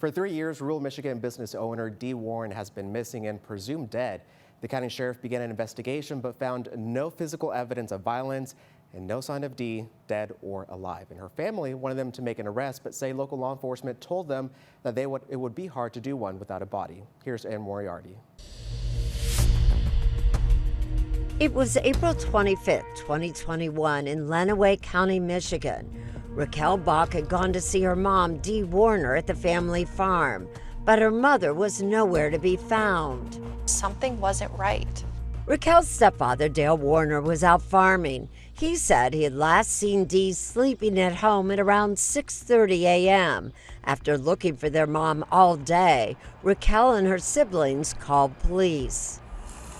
For 3 years, rural Michigan business owner Dee Warren has been missing and presumed dead. The county sheriff began an investigation but found no physical evidence of violence and no sign of Dee dead or alive. And her family wanted them to make an arrest, but say local law enforcement told them that it would be hard to do one without a body. Here's Ann Moriarty. It was April 25th, 2021 in Lenawee County, Michigan. Raquel Bach had gone to see her mom, Dee Warner, at the family farm, but her mother was nowhere to be found. Something wasn't right. Raquel's stepfather, Dale Warner, was out farming. He said he had last seen Dee sleeping at home at around 6:30 a.m. After looking for their mom all day, Raquel and her siblings called police.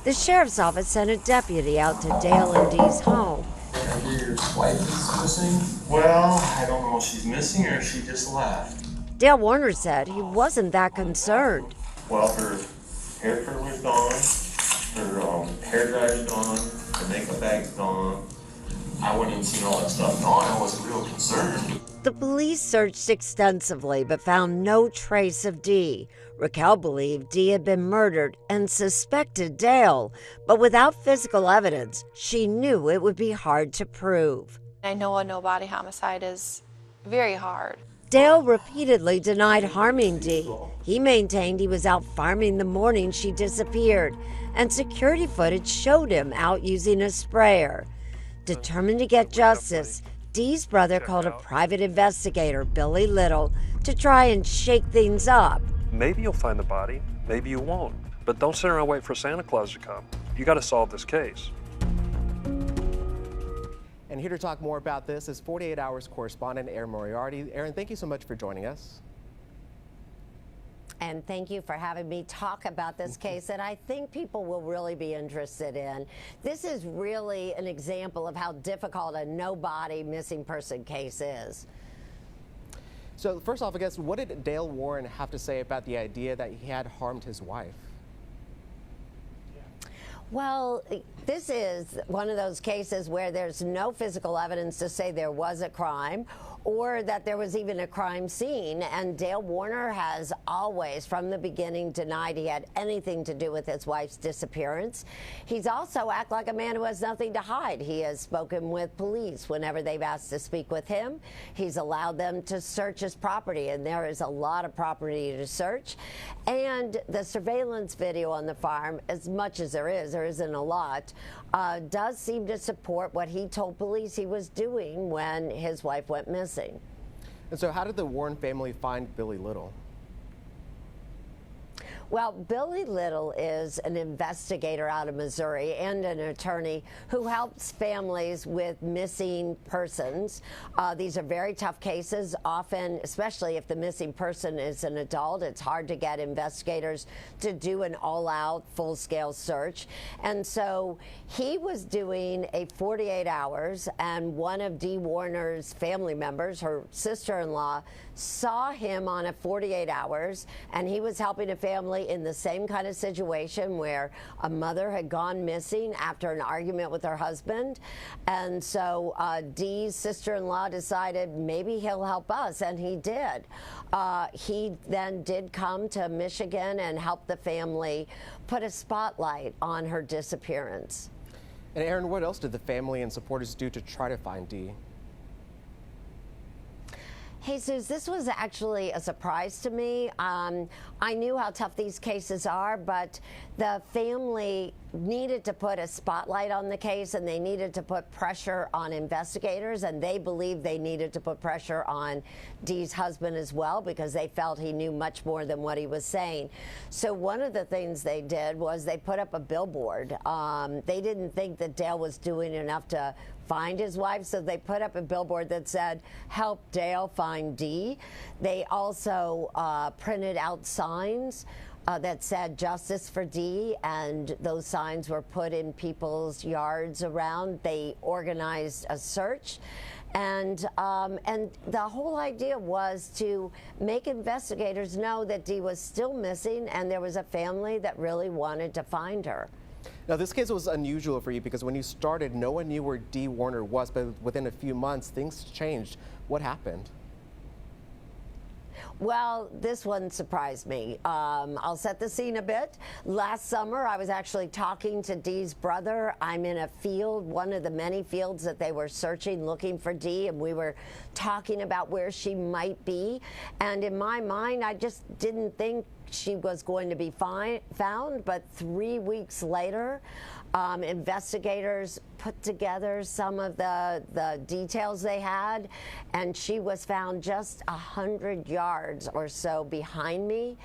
The sheriff's office sent a deputy out to Dale and Dee's home. I hear your wife is missing? Well, I don't know if she's missing or if she just left. Dale Warner said he wasn't that concerned. Well, her hair curl was gone, her hair dryer's gone, her makeup bag's gone. I wouldn't even seen all that stuff gone. I wasn't real concerned. The police searched extensively but found no trace of Dee. Raquel believed Dee had been murdered and suspected Dale, but without physical evidence, she knew it would be hard to prove. I know a no-body homicide is very hard. Dale repeatedly denied harming Dee. He maintained he was out farming the morning she disappeared, and security footage showed him out using a sprayer. Determined to get justice, Dee's brother called a private investigator, Billy Little, to try and shake things up. Maybe you'll find the body, maybe you won't. But don't sit around and wait for Santa Claus to come. You got to solve this case. And here to talk more about this is 48 Hours correspondent Erin Moriarty. Erin, thank you so much for joining us. And thank you for having me talk about this case that I think people will really be interested in. This is really an example of how difficult a no-body missing person case is. So first off, I guess, what did Dale Warren have to say about the idea that he had harmed his wife? Well, this is one of those cases where there's no physical evidence to say there was a crime or that there was even a crime scene. And Dale Warner has always, from the beginning, denied he had anything to do with his wife's disappearance. He's also acted like a man who has nothing to hide. He has spoken with police whenever they've asked to speak with him. He's allowed them to search his property, and there is a lot of property to search. And the surveillance video on the farm, as much as there isn't a lot, does seem to support what he told police he was doing when his wife went missing. And so how did the Warren family find Billy Little? Well, Billy Little is an investigator out of Missouri and an attorney who helps families with missing persons. These are very tough cases. Often, especially if the missing person is an adult, it's hard to get investigators to do an all-out, full-scale search. And so he was doing a 48 hours, and one of Dee Warner's family members, her sister-in-law, saw him on a 48 hours, and he was helping a family in the same kind of situation where a mother had gone missing after an argument with her husband. And so Dee's sister-in-law decided maybe he'll help us, and he did. He then did come to Michigan and help the family put a spotlight on her disappearance. And Erin, what else did the family and supporters do to try to find Dee? Jesus, this was actually a surprise to me. I knew how tough these cases are, but the family needed to put a spotlight on the case, and they needed to put pressure on investigators, and they believed they needed to put pressure on Dee's husband as well, because they felt he knew much more than what he was saying. So one of the things they did was they put up a billboard. They didn't think that Dale was doing enough to find his wife, so they put up a billboard that said, "Help Dale find Dee." They also printed out signs that said "Justice for Dee," and those signs were put in people's yards around. They organized a search, and the whole idea was to make investigators know that Dee was still missing, and there was a family that really wanted to find her. Now, this case was unusual for you because when you started, no one knew where Dee Warner was, but within a few months, things changed. What happened? Well, this one surprised me. I'll set the scene a bit. Last summer, I was actually talking to Dee's brother. I'm in a field, one of the many fields that they were searching, looking for Dee, and we were talking about where she might be. And in my mind, I just didn't think she was going to be found. But 3 weeks later, investigators put together some of the details they had, and she was found just 100 yards or so behind me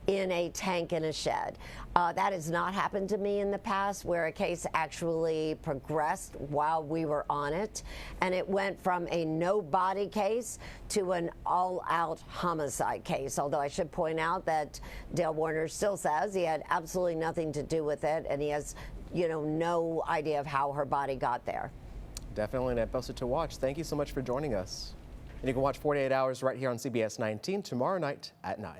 in a tank in a shed. That has not happened to me in the past, where a case actually progressed while we were on it, and it went from a no body case to an all-out homicide case. Although I should point out that Dale Warner still says he had absolutely nothing to do with it, and he has, you know, no idea of how her body got there. Definitely an episode to watch. Thank you so much for joining us. And you can watch 48 Hours right here on CBS 19 tomorrow night at 9.